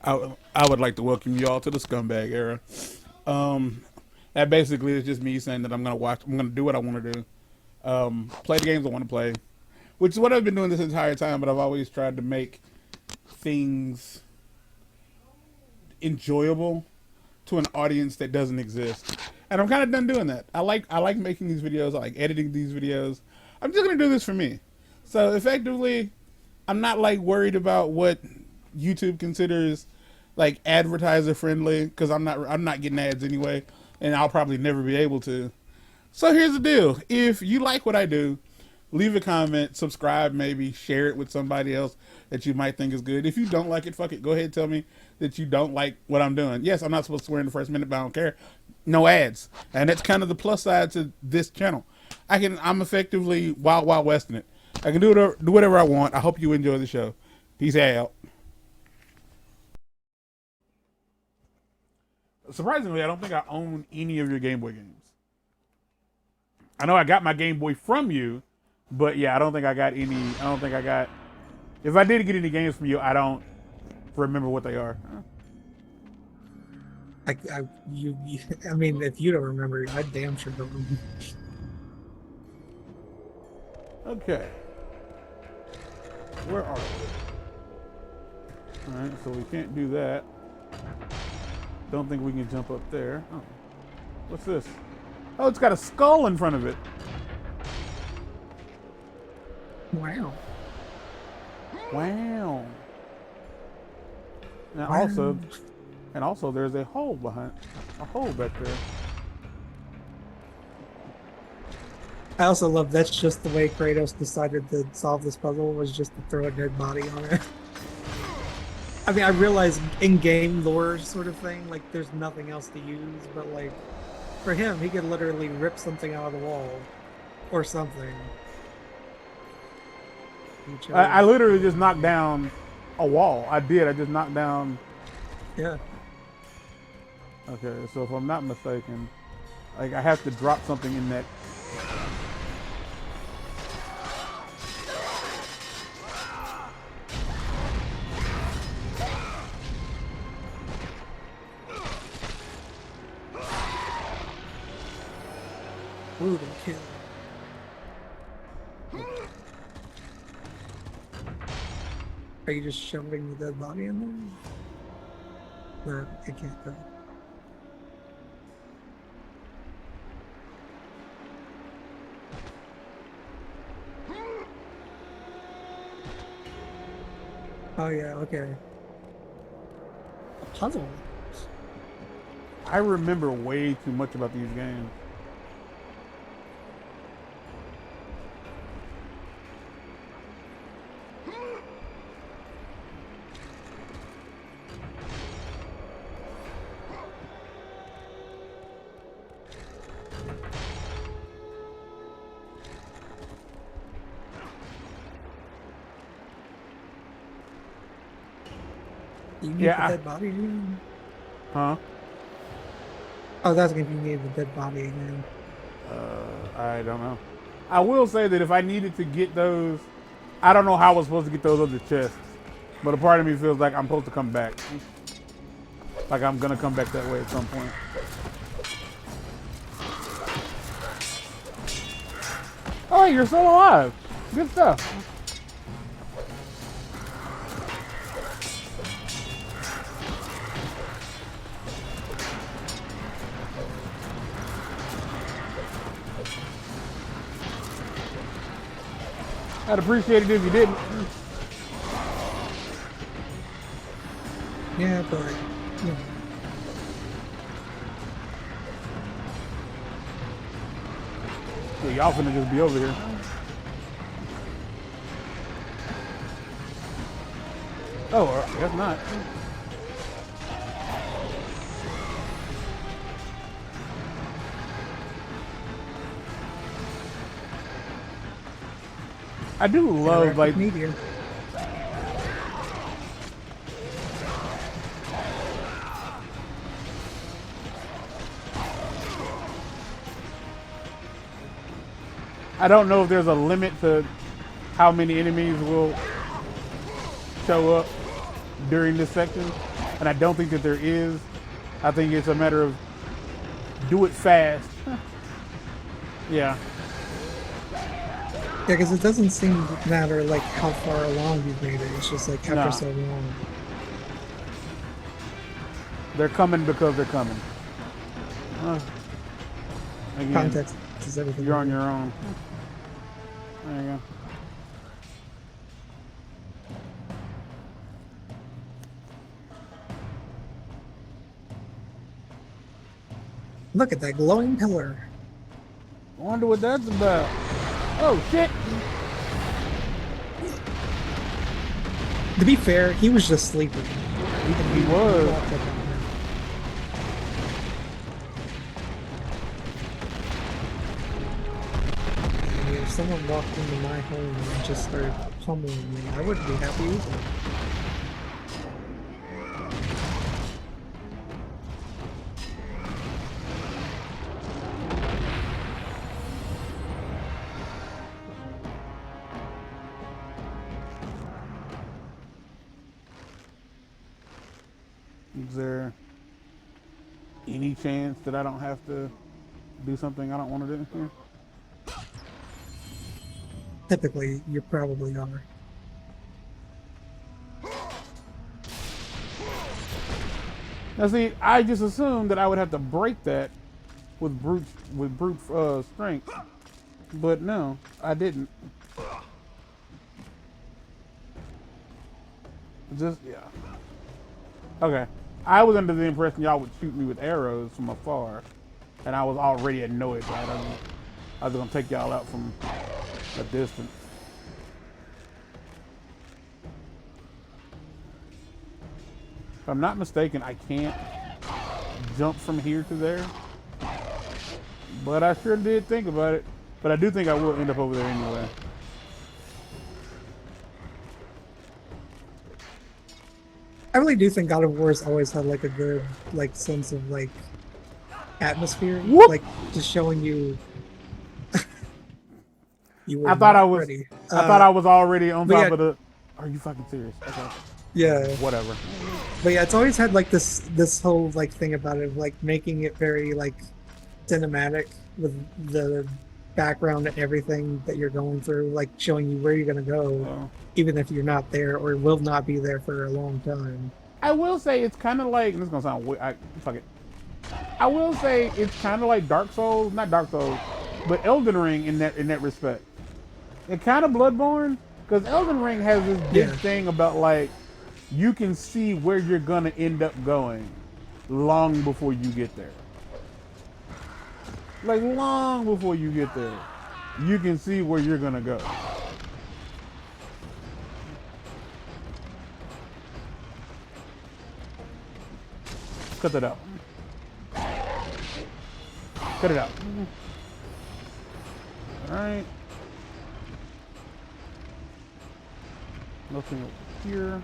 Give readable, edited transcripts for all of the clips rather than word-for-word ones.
I would like to welcome you all to the scumbag era. That basically is just me saying that I'm gonna do what I want to do, play the games I want to play, which is what I've been doing this entire time. But I've always tried to make things enjoyable to an audience that doesn't exist, and I'm kind of done doing that. I like making these videos. I like editing these videos. I'm just gonna do this for me. So effectively, I'm not like worried about what YouTube considers like advertiser friendly because I'm not getting ads anyway, and I'll probably never be able to. So here's the deal: if you like what I do, leave a comment, subscribe, maybe share it with somebody else that you might think is good. If you don't like it, fuck it. Go ahead and tell me that you don't like what I'm doing. Yes, I'm not supposed to swear in the first minute, but I don't care. No ads, and that's kind of the plus side to this channel. I'm effectively wild westing it. I can do whatever I want. I hope you enjoy the show. Peace out. Surprisingly, I don't think I own any of your Game Boy games. I know I got my Game Boy from you, but yeah, I don't think I got any. I don't think I got. If I did get any games from you, I don't remember what they are. I mean, if you don't remember, I damn sure don't remember. Okay. Where are we? Alright, so we can't do that. Don't think we can jump up there. Oh. What's this? Oh, it's got a skull in front of it. Wow. Wow. And also there's a hole back there. I also love that's just the way Kratos decided to solve this puzzle, was just to throw a dead body on it. I mean, I realize in-game lore sort of thing, like there's nothing else to use, but like for him, he could literally rip something out of the wall or something. I literally just knocked down a wall. I just knocked down. Yeah. Okay, so if I'm not mistaken, like I have to drop something in that. Brutal kill. Are you just shoving the dead body in there? No, it can't go. Oh yeah, okay. A puzzle. I remember way too much about these games. You need the dead body again? Huh? Oh, that's if you need the dead body again. I don't know. I will say that if I needed to get those, I don't know how I was supposed to get those other chests, but a part of me feels like I'm supposed to come back. Like I'm gonna come back that way at some point. Oh, you're still alive. Good stuff. I'd appreciate it if you didn't. Yeah, but yeah. Yeah, y'all finna just be over here. Oh, I guess not. I do love like meteor. I don't know if there's a limit to how many enemies will show up during this section. and I don't think that there is. I think it's a matter of do it fast. Yeah. Yeah, because it doesn't seem to matter like how far along you've made it. It's just like after No. so long. They're coming because they're coming. Again, Context is everything. you're on your own. There you go. Look at that glowing pillar. I wonder what that's about. Oh shit! To be fair, he was just sleeping. He was. Walked up on him. I mean, if someone walked into my home and just started pummeling me, I wouldn't be happy either. Is there any chance that I don't have to do something I don't want to do here? Typically, you probably are. Now see, I just assumed that I would have to break that with brute strength, but no, I didn't. Just yeah. Okay, I was under the impression y'all would shoot me with arrows from afar, and I was already annoyed by it. I was gonna take y'all out from a distance. If I'm not mistaken, I can't jump from here to there. But I sure did think about it. But I do think I will end up over there anyway. I really do think God of War's always had like a good like sense of like atmosphere, Whoop! like just showing you. You were I thought not I was. ready. I thought I was already on top yeah. of the. Are you fucking serious? Okay. Yeah, Whatever. but yeah, it's always had like this whole like thing about it, of, like making it very like cinematic with the background and everything that you're going through, like showing you where you're gonna go, Oh. even if you're not there or will not be there for a long time. I will say it's kind of like. And this is gonna sound weird. Fuck it. I will say it's kind of like Dark Souls, not Dark Souls, but Elden Ring in that respect. It kind of Bloodborne, because Elden Ring has this big thing about like you can see where you're gonna end up going long before you get there. Like long before you get there, you can see where you're gonna go. Cut that out. Cut it out. All right. Nothing over here.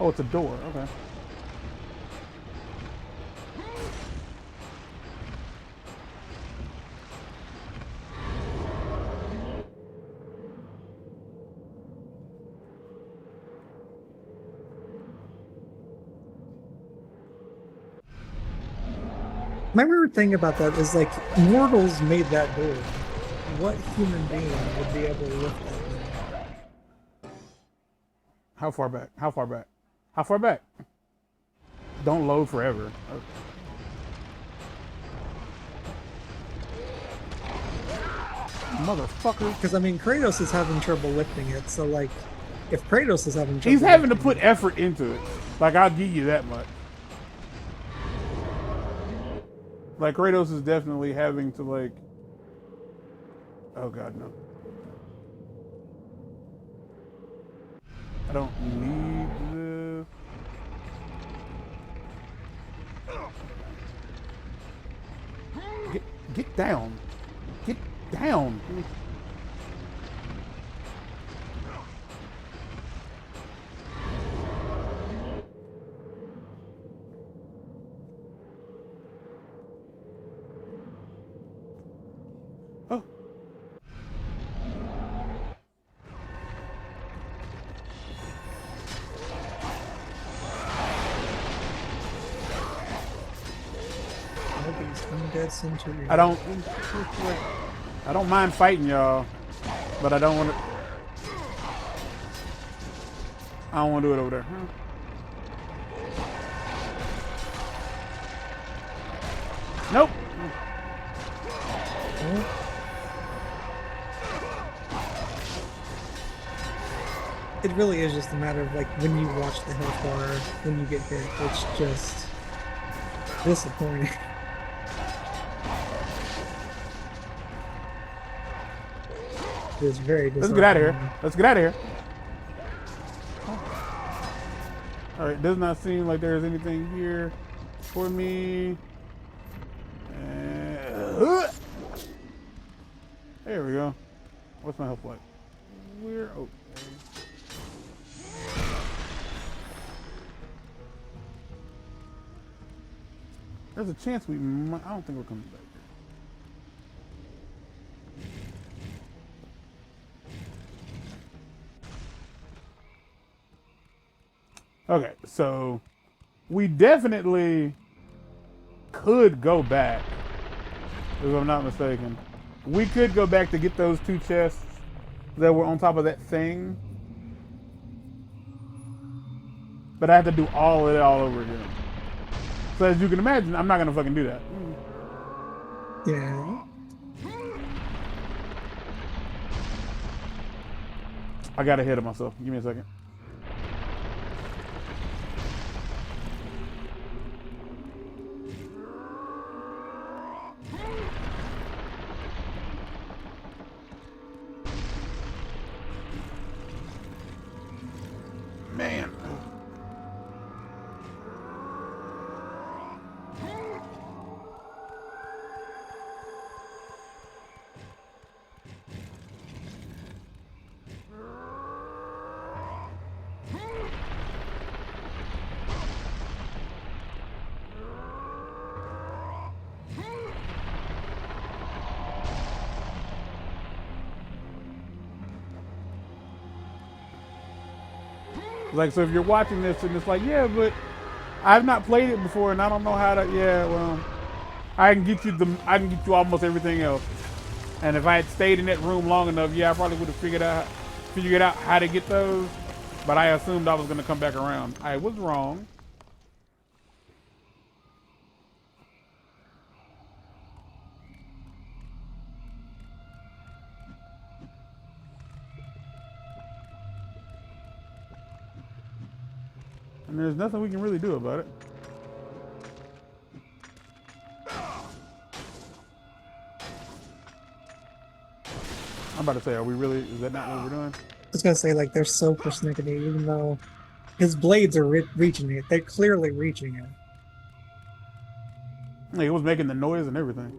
Oh, it's a door. Okay. My weird thing about that is like mortals made that door. What human being would be able to lift that door? How far back? How far back? How far back? Don't load forever. Motherfucker. Because I mean, Kratos is having trouble lifting it, so like, if Kratos is having trouble, He's having to lifting put effort into it. Like, I'll give you that much. Like, Kratos is definitely having to, like... Oh, God, no. I don't need this. Get down. Get down. Oh. all these undead centurions. I don't mind fighting y'all, but I don't want to. I don't want to do it over there. Nope. It really is just a matter of like when you watch the health bar, when you get hit, it's just disappointing. It's very disappointing. Let's get out of here. Let's get out of here. All right, does not seem like there's anything here for me. There we go. What's my health like? We're okay. There's a chance we might. I don't think we're coming back here. Okay, so we definitely could go back, if I'm not mistaken. We could go back to get those 2 chests that were on top of that thing. But I have to do all of it all over again. So as you can imagine, I'm not gonna fucking do that. Yeah. I got ahead of myself. Give me a second. Man. Like, so if you're watching this and it's like, yeah, but I've not played it before and I don't know how to, yeah, well, I can get you almost everything else. And if I had stayed in that room long enough, yeah, I probably would have figured out how to get those. But I assumed I was gonna come back around. I was wrong. And there's nothing we can really do about it. I'm about to say, is that not what we're doing? I was gonna say, like, they're so persnickety, even though his blades are reaching it. They're clearly reaching it. Like, it was making the noise and everything.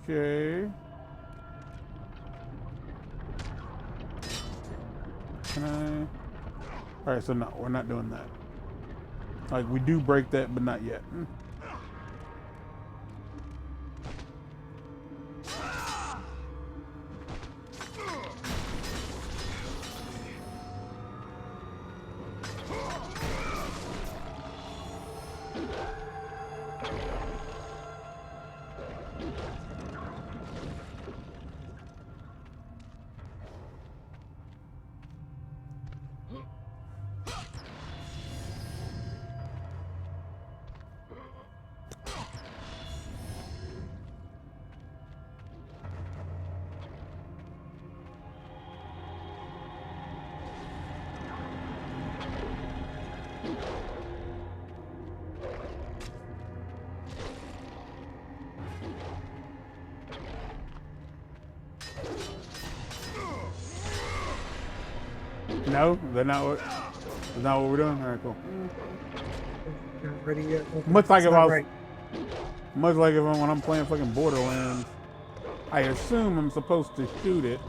Okay. Can I? Alright, so no, we're not doing that. Like, we do break that, but not yet. No, that's not what we're doing. All right, cool. Not ready yet. Okay. Much like Right. when I'm playing fucking Borderlands, I assume I'm supposed to shoot it.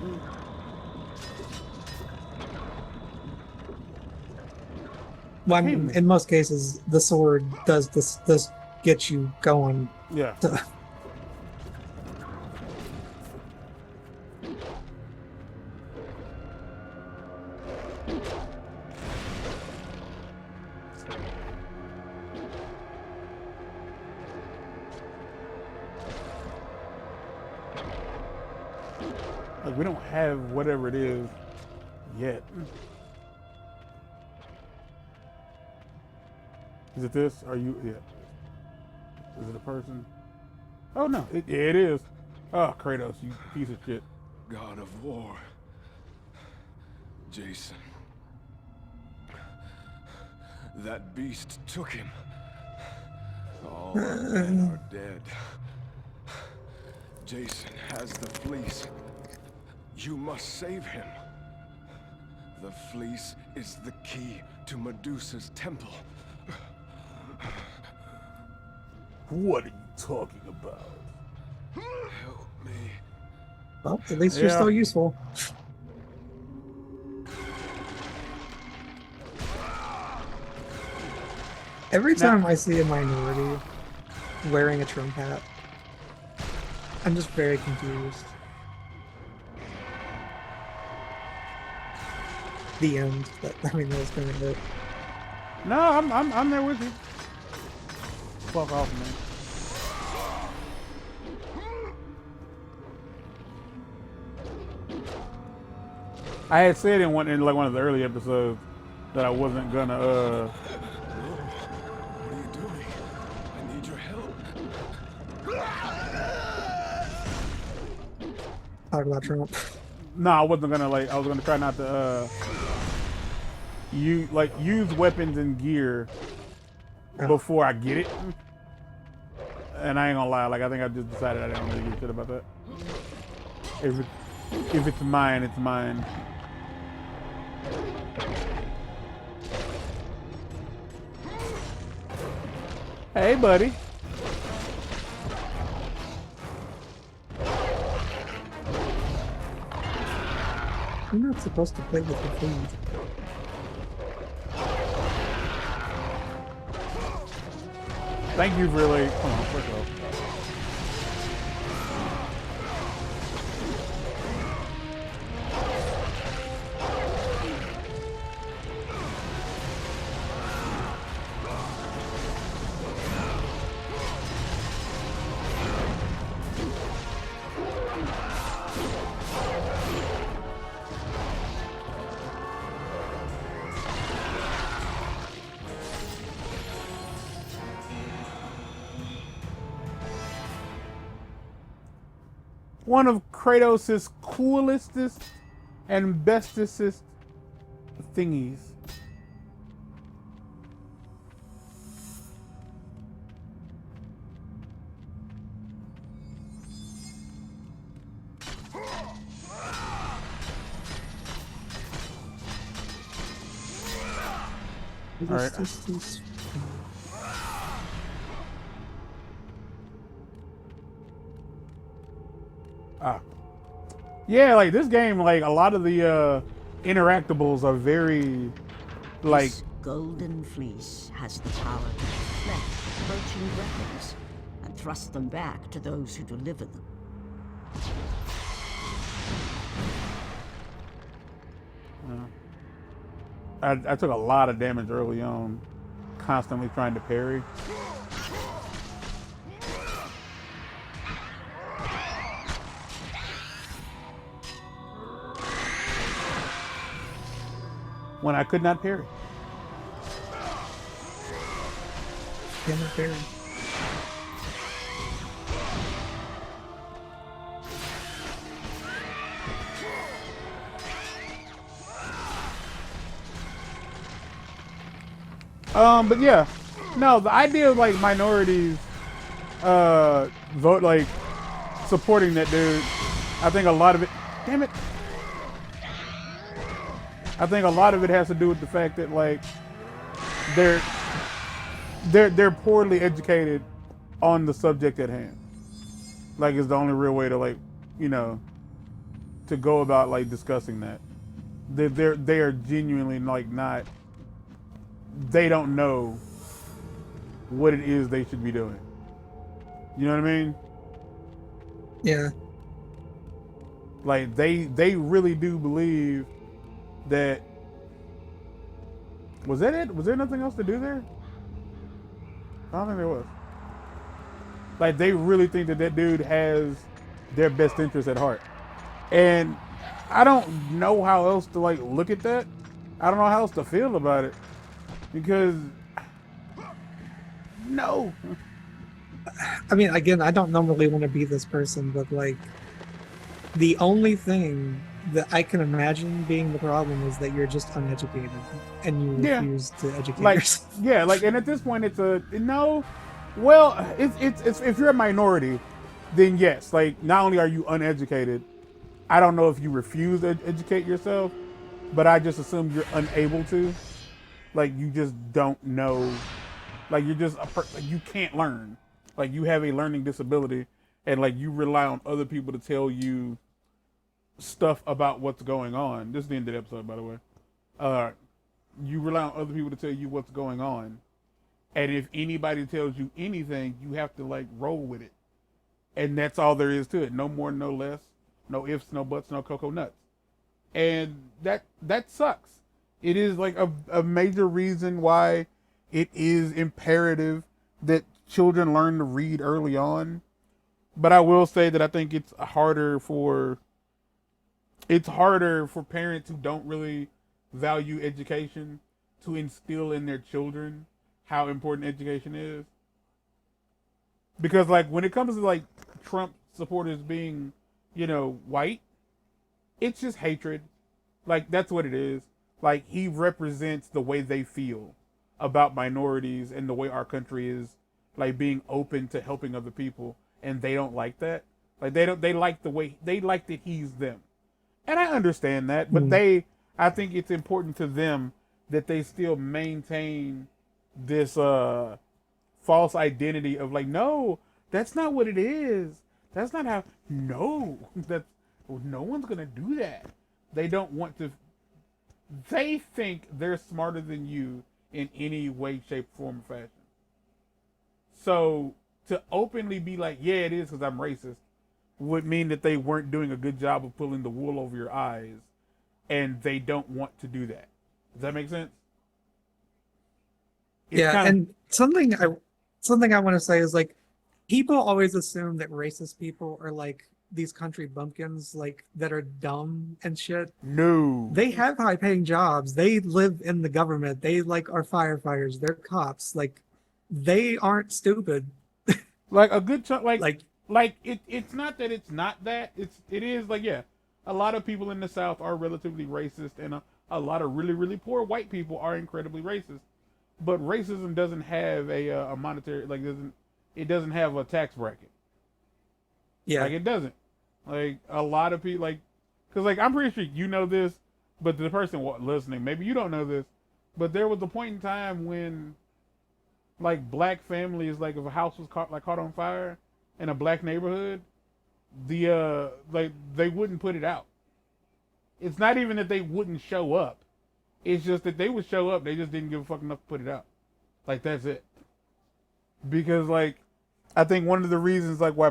Well, I mean, in most cases, the sword does get you going. Yeah. Like, we don't have whatever it is yet. Is it this? Are you? Yeah. Is it a person? Oh no, it is. Oh, Kratos, you piece of shit. God of War. Jason. That beast took him. All our men are dead. Jason has the fleece. You must save him. The fleece is the key to Medusa's temple. What are you talking about? Help me. Well, at least you're still useful. Every time I see a minority wearing a Trump hat, I'm just very confused. The end. I mean, that's kind of it. No, I'm there with you. Fuck off, man. I had said in one of the early episodes that I wasn't gonna What are you doing? I need your help. Talk about Trump. No, I wasn't gonna I was gonna try not to use weapons and gear before I get it. And I ain't gonna lie, I think I just decided I didn't really give a shit about that. If it's mine, it's mine. Hey, buddy. You're not supposed to play with your food. Thank you for come on, first off. One of Kratos' coolest and bestest thingies. All right. Yeah, this game, a lot of the interactables are very, This golden fleece has the power to reflect approaching weapons and thrust them back to those who deliver them. I took a lot of damage early on, constantly trying to parry. When I could not parry. Cannot parry. But yeah, no, the idea of minorities, vote supporting that dude. I think a lot of it. Damn it. I think a lot of it has to do with the fact that they're poorly educated on the subject at hand. Is the only real way to to go about discussing that. They are genuinely not. They don't know what it is they should be doing. You know what I mean? Yeah. They really do believe that. Was that it? Was there nothing else to do there? I don't think there was. They really think that dude has their best interest at heart. And I don't know how else to like look at that. I don't know how else to feel about it because no. I mean, again, I don't normally want to be this person, but like the only thing that I can imagine being the problem is that you're just uneducated and you Yeah, refuse to educate like yourself. yeah, like and at this point it's a no. Well, it's if you're a minority, then yes. Like not only are you uneducated, I don't know if you refuse to educate yourself, but I just assume you're unable to. Like you just don't know. Like you're just like you can't learn. Like you have a learning disability, and like you rely on other people to tell you stuff about what's going on. This is the end of the episode, by the way. Uh, you rely on other people to tell you what's going on, and if anybody tells you anything, you have to like roll with it, and that's all there is to it. No more, no less. No ifs, no buts, no cocoa nuts, and that sucks. It is like a major reason why it is imperative that children learn to read early on. But I will say that I think it's harder for parents who don't really value education to instill in their children how important education is. Because like when it comes to like Trump supporters being, white, it's just hatred. Like that's what it is. Like he represents the way they feel about minorities and the way our country is like being open to helping other people, and they don't like that. Like they like the way they like that he's them. And I understand that, but I think it's important to them that they still maintain this false identity of like, no, that's not what it is. That's not how. No, that's no one's gonna do that. They don't want to. They think they're smarter than you in any way, shape, form, or fashion. So to openly be like, yeah, it is because I'm racist, would mean that they weren't doing a good job of pulling the wool over your eyes, and they don't want to do that. Does that make sense? It's Yeah, kind of and something I want to say is like people always assume that racist people are like these country bumpkins like that are dumb and shit. no. They have high paying jobs. They live in the government. They like are firefighters. They're cops. Like they aren't stupid. Like a good chunk, Like it's not that it's not that. It is like yeah, a lot of people in the South are relatively racist, and a lot of really really poor white people are incredibly racist. But racism doesn't have a monetary it doesn't have a tax bracket. yeah. Like it doesn't. Like a lot of people because like I'm pretty sure you know this, but the person listening maybe you don't know this, but there was a point in time when like black families like if a house was caught on fire in a black neighborhood, the like they wouldn't put it out. It's not even that they wouldn't show up. It's just that they would show up. They just didn't give a fuck enough to put it out. Like that's it. Because like I think one of the reasons like why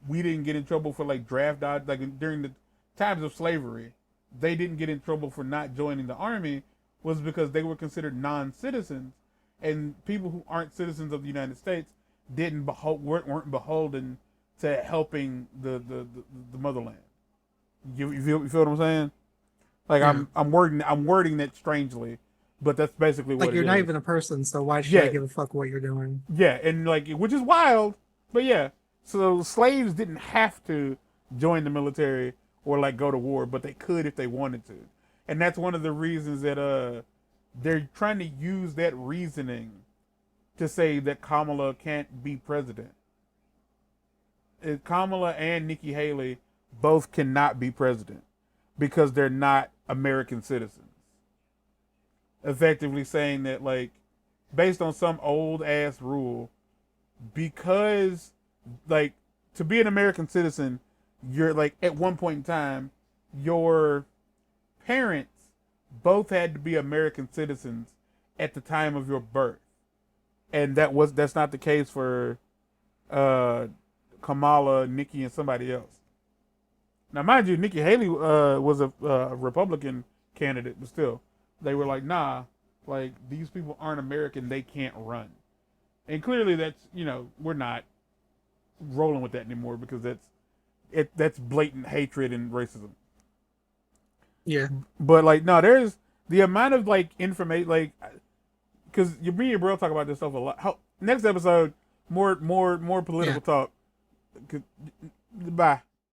we didn't get in trouble for like draft dodge like during the times of slavery, they didn't get in trouble for not joining the army was because they were considered non-citizens, and people who aren't citizens of the United States weren't beholden to helping the motherland. You feel what I'm saying? Like Yeah. I'm wording that strangely, but that's basically what Like you're it not is. even a person, so why should I Yeah. give a fuck what you're doing? Yeah, and like which is wild, but yeah. So slaves didn't have to join the military or like go to war, but they could if they wanted to. And that's one of the reasons that they're trying to use that reasoning to say that Kamala can't be president. Kamala and Nikki Haley both cannot be president because they're not American citizens. Effectively saying that like based on some old ass rule, because like to be an American citizen, you're like at one point in time, your parents both had to be American citizens at the time of your birth, and that's not the case for Kamala, Nikki, and somebody else. Now, mind you, Nikki Haley was a Republican candidate, but still, they were like, nah, like these people aren't American, they can't run. And clearly, that's we're not rolling with that anymore because that's blatant hatred and racism. Yeah. But like, no, there's the amount of like information, like, because me and your bro talk about this stuff a lot. Next episode, more political talk. Bye.